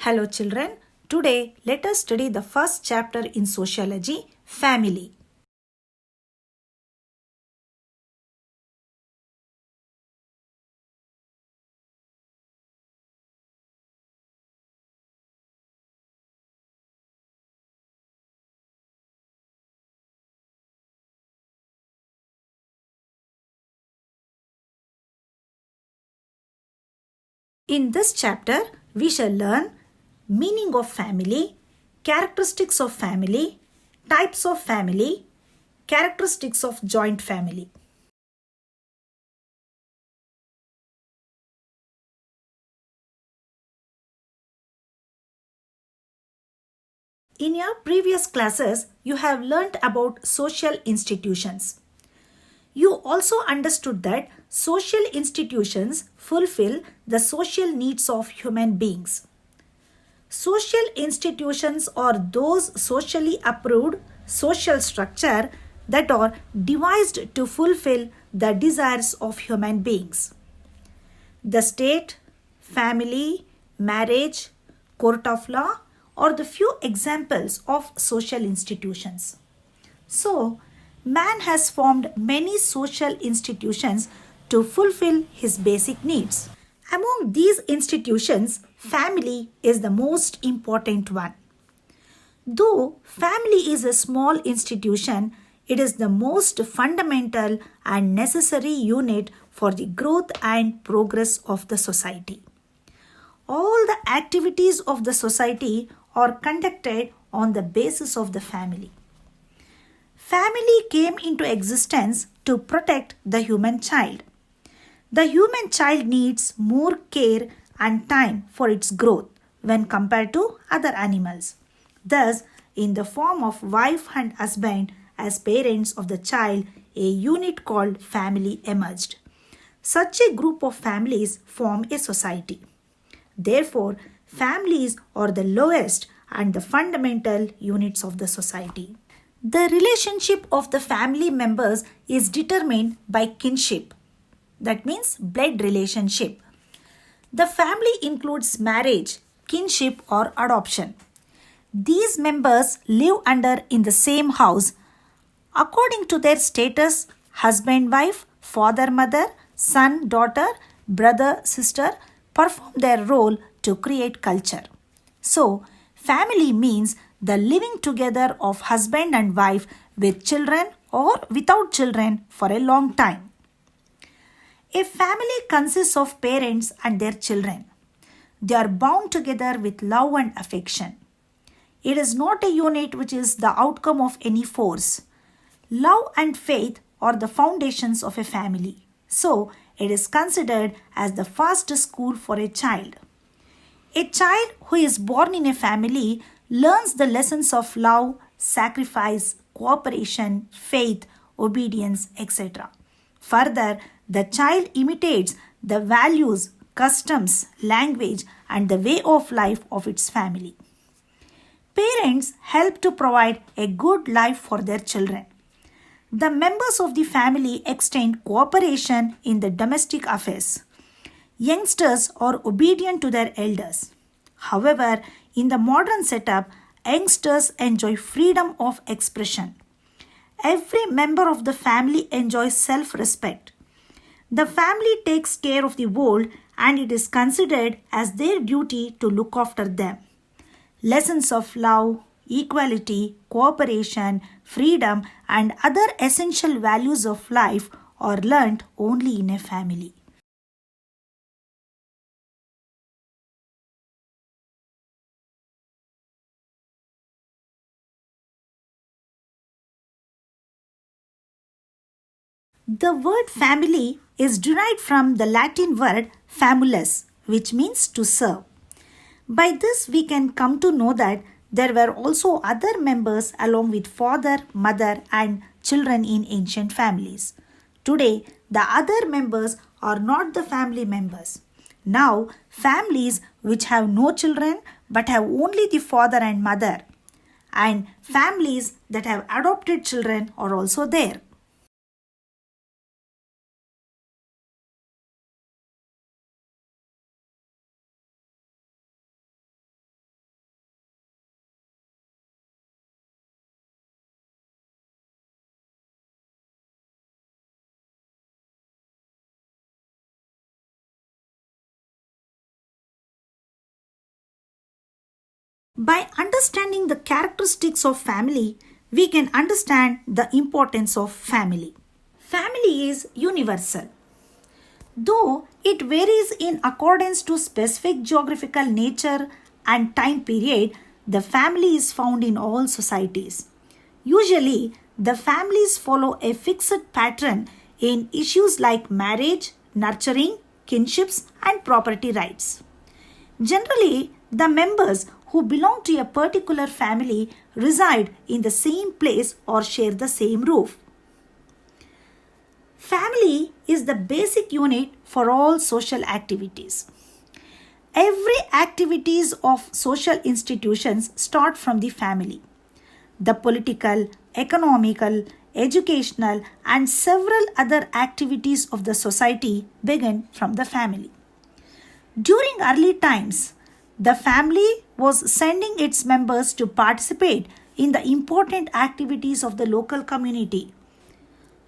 Hello children, today let us study the first chapter in sociology, family. In this chapter, we shall learn meaning of family, characteristics of family, types of family, characteristics of joint family. In your previous classes, you have learnt about social institutions. You also understood that social institutions fulfill the social needs of human beings. Social institutions are those socially approved social structure that are devised to fulfill the desires of human beings. The state, family, marriage, court of law are the few examples of social institutions. So, man has formed many social institutions to fulfill his basic needs. Among these institutions, family is the most important one. Though family is a small institution, it is the most fundamental and necessary unit for the growth and progress of the society. All the activities of the society are conducted on the basis of the family. Family came into existence to protect the human child. The human child needs more care and time for its growth when compared to other animals. Thus, in the form of wife and husband as parents of the child, a unit called family emerged. Such a group of families form a society. Therefore, families are the lowest and the fundamental units of the society. The relationship of the family members is determined by kinship. That means blood relationship. The family includes marriage, kinship, or adoption. These members live under in the same house according to their status husband, wife, father, mother, son, daughter, brother, sister perform their role to create culture. So, family means the living together of husband and wife with children or without children for a long time. A family consists of parents and their children. They are bound together with love and affection. It is not a unit which is the outcome of any force. Love and faith are the foundations of a family. So, it is considered as the first school for a child. A child who is born in a family learns the lessons of love, sacrifice, cooperation, faith, obedience, etc. Further, the child imitates the values, customs, language, and the way of life of its family. Parents help to provide a good life for their children. The members of the family extend cooperation in the domestic affairs. Youngsters are obedient to their elders. However, in the modern setup, youngsters enjoy freedom of expression. Every member of the family enjoys self respect. The family takes care of the world and it is considered as their duty to look after them. Lessons of love, equality, cooperation, freedom, and other essential values of life are learnt only in a family. The word family is derived from the Latin word famulus, which means to serve. By this, we can come to know that there were also other members along with father, mother, and children in ancient families. Today, the other members are not the family members. Now, families which have no children but have only the father and mother, and families that have adopted children are also there. By understanding the characteristics of family, we can understand the importance of family. Family is universal. Though it varies in accordance to specific geographical nature and time period, the family is found in all societies. Usually, the families follow a fixed pattern in issues like marriage, nurturing, kinships, and property rights. Generally, the members who belong to a particular family reside in the same place or share the same roof. Family is the basic unit for all social activities. Every activities of social institutions start from the family. The political, economical, educational and several other activities of the society begin from the family. During early times, the family was sending its members to participate in the important activities of the local community.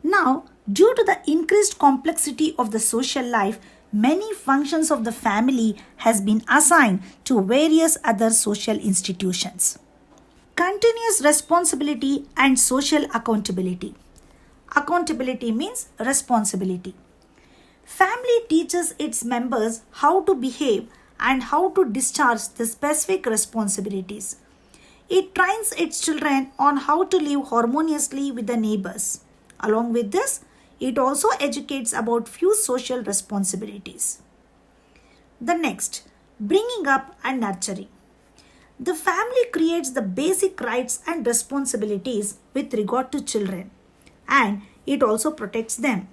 Now, due to the increased complexity of the social life, many functions of the family has been assigned to various other social institutions. Continuous responsibility and social accountability. Accountability means responsibility. Family teaches its members how to behave and how to discharge the specific responsibilities. It trains its children on how to live harmoniously with the neighbors. Along with this, it also educates about few social responsibilities. The next, bringing up and nurturing. The family creates the basic rights and responsibilities with regard to children, and it also protects them.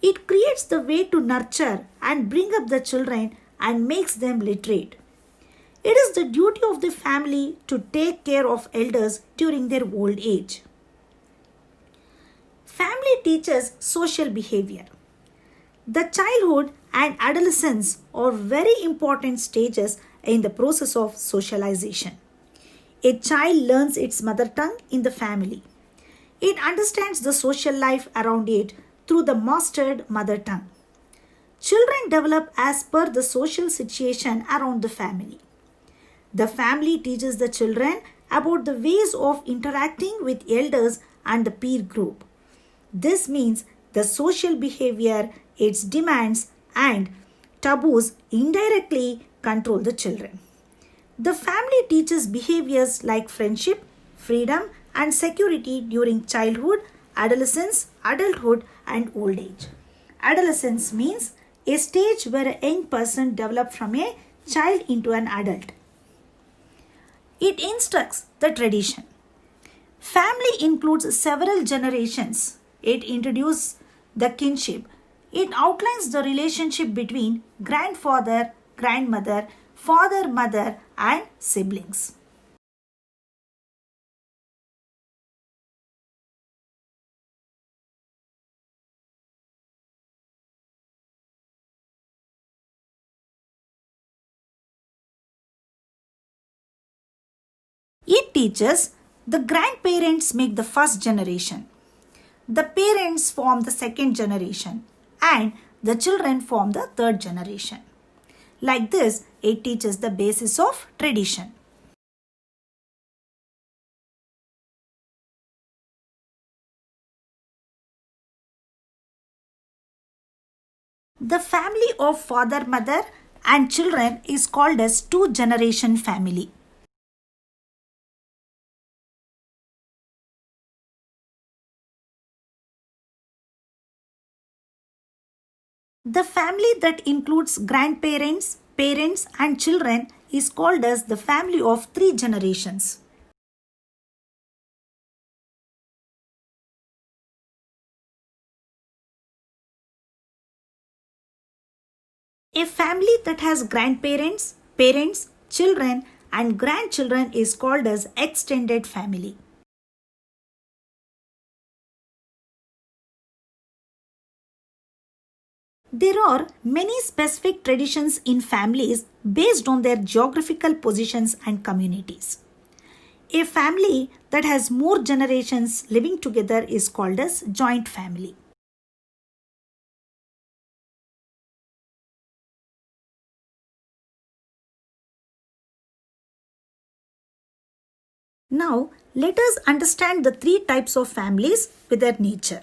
It creates the way to nurture and bring up the children and makes them literate. It is the duty of the family to take care of elders during their old age. Family teaches social behavior. The childhood and adolescence are very important stages in the process of socialization. A child learns its mother tongue in the family. It understands the social life around it through the mastered mother tongue. Children develop as per the social situation around the family. The family teaches the children about the ways of interacting with elders and the peer group. This means the social behavior, its demands, and taboos indirectly control the children. The family teaches behaviors like friendship, freedom, and security during childhood, adolescence, adulthood, and old age. Adolescence means a stage where a young person develops from a child into an adult. It instructs the tradition. Family includes several generations. It introduces the kinship. It outlines the relationship between grandfather, grandmother, father, mother, and siblings. It teaches the grandparents make the first generation. The parents form the second generation and the children form the third generation. Like this, it teaches the basis of tradition. The family of father, mother, and children is called as two generation family. The family that includes grandparents, parents, and children is called as the family of three generations. A family that has grandparents, parents, children, and grandchildren is called as extended family. There are many specific traditions in families based on their geographical positions and communities. A family that has more generations living together is called as joint family. Now, let us understand the three types of families with their nature.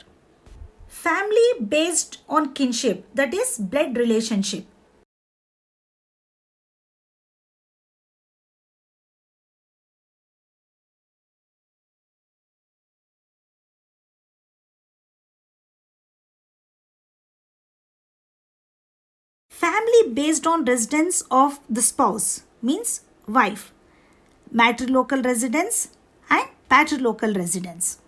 Family based on kinship, that is, blood relationship. Family based on residence of the spouse means wife, matrilocal residence and patrilocal residence.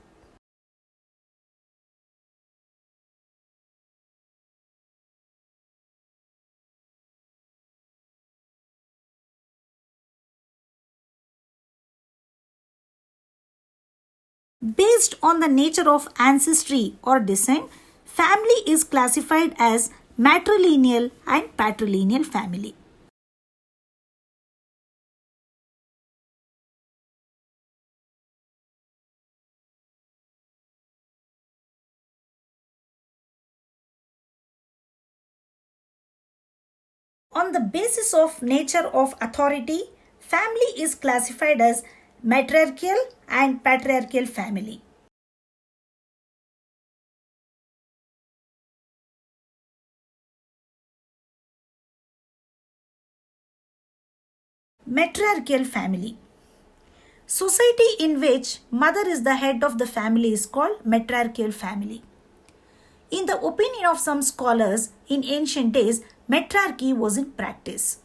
Based on the nature of ancestry or descent, family is classified as matrilineal and patrilineal family. On the basis of nature of authority, family is classified as matriarchal and patriarchal family. Matriarchal family. Society in which mother is the head of the family is called matriarchal family. In the opinion of some scholars, in ancient days, matriarchy was in practice.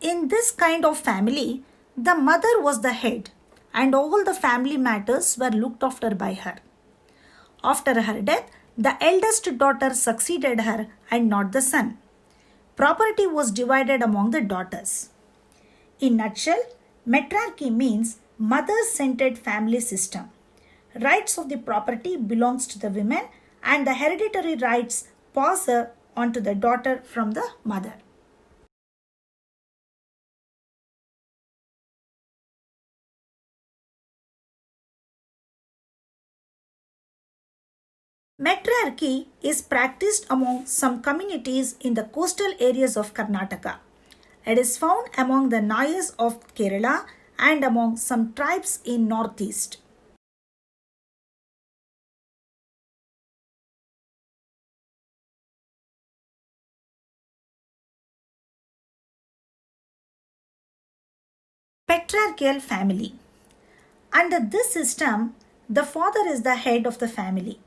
In this kind of family, the mother was the head and all the family matters were looked after by her. After her death, the eldest daughter succeeded her and not the son. Property was divided among the daughters. In nutshell, matriarchy means mother-centered family system. Rights of the property belongs to the women and the hereditary rights pass on to the daughter from the mother. Matriarchy is practiced among some communities in the coastal areas of Karnataka. It is found among the Nayars of Kerala and among some tribes in northeast. Patriarchal family. Under this system, the father is the head of the family.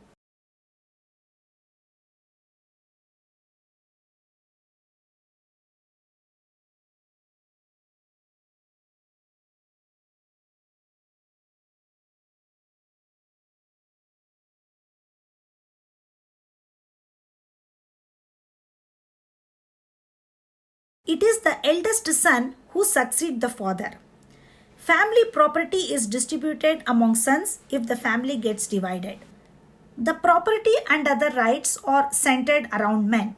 It is the eldest son who succeeds the father. Family property is distributed among sons if the family gets divided. The property and other rights are centered around men.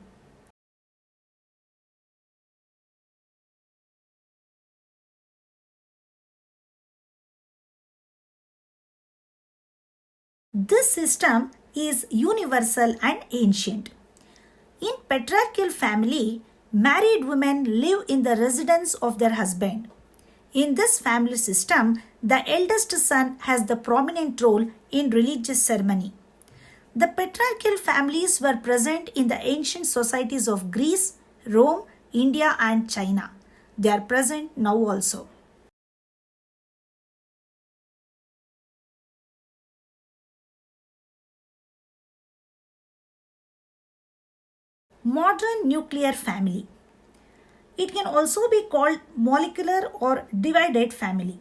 This system is universal and ancient. In patriarchal family, married women live in the residence of their husband. In this family system, the eldest son has the prominent role in religious ceremony. The patriarchal families were present in the ancient societies of Greece, Rome, India, and China. They are present now also. Modern nuclear family. It can also be called molecular or divided family.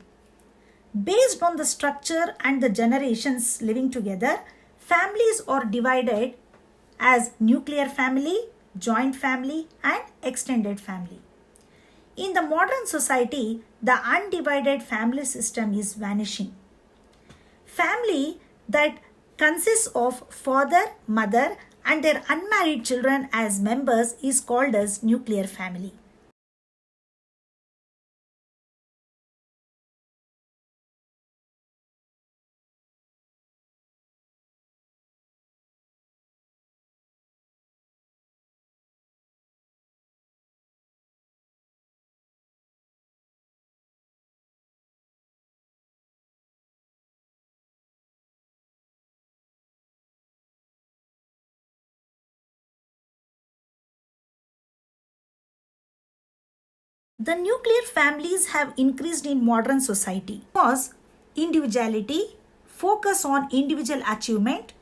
Based on the structure and the generations living together, families are divided as nuclear family, joint family, and extended family. In the modern society, the undivided family system is vanishing. Family that consists of father, mother, and their unmarried children as members is called as nuclear family. The nuclear families have increased in modern society because individuality, focus on individual achievement,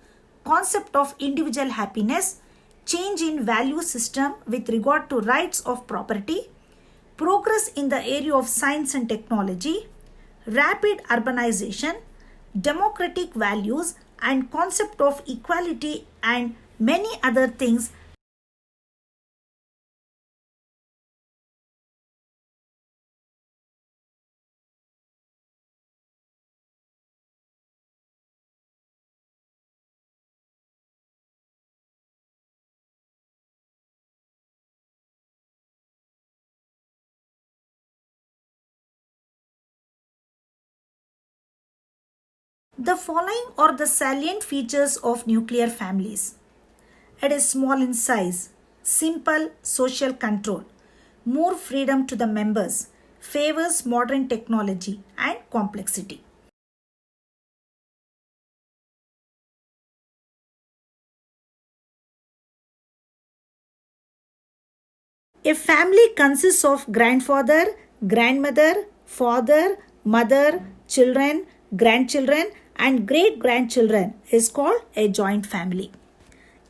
concept of individual happiness, change in value system with regard to rights of property, progress in the area of science and technology, rapid urbanization, democratic values and concept of equality and many other things. The following are the salient features of nuclear families. It is small in size, simple social control, more freedom to the members, favors modern technology and complexity. A family consists of grandfather, grandmother, father, mother, children, grandchildren, and great grandchildren is called a joint family.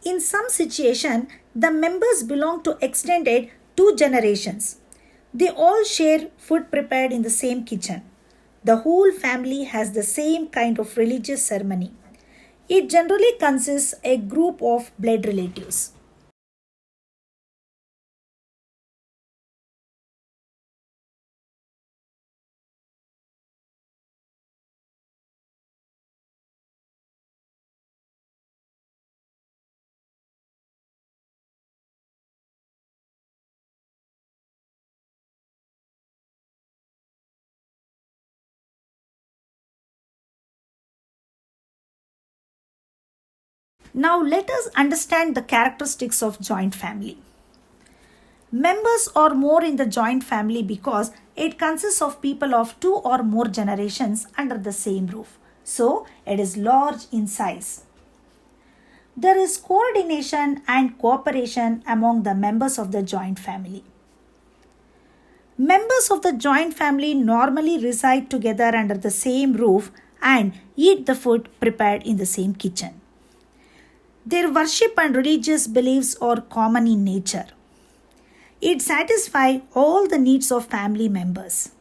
In some situation, the members belong to extended two generations. They all share food prepared in the same kitchen. The whole family has the same kind of religious ceremony. It generally consists a group of blood relatives. Now let us understand the characteristics of joint family. Members are more in the joint family because it consists of people of two or more generations under the same roof. So it is large in size. There is coordination and cooperation among the members of the joint family. Members of the joint family normally reside together under the same roof and eat the food prepared in the same kitchen. Their worship and religious beliefs are common in nature. It satisfies all the needs of family members.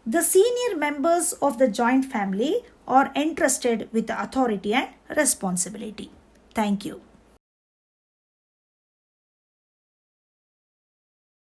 The senior members of the joint family are entrusted with the authority and responsibility. Thank you.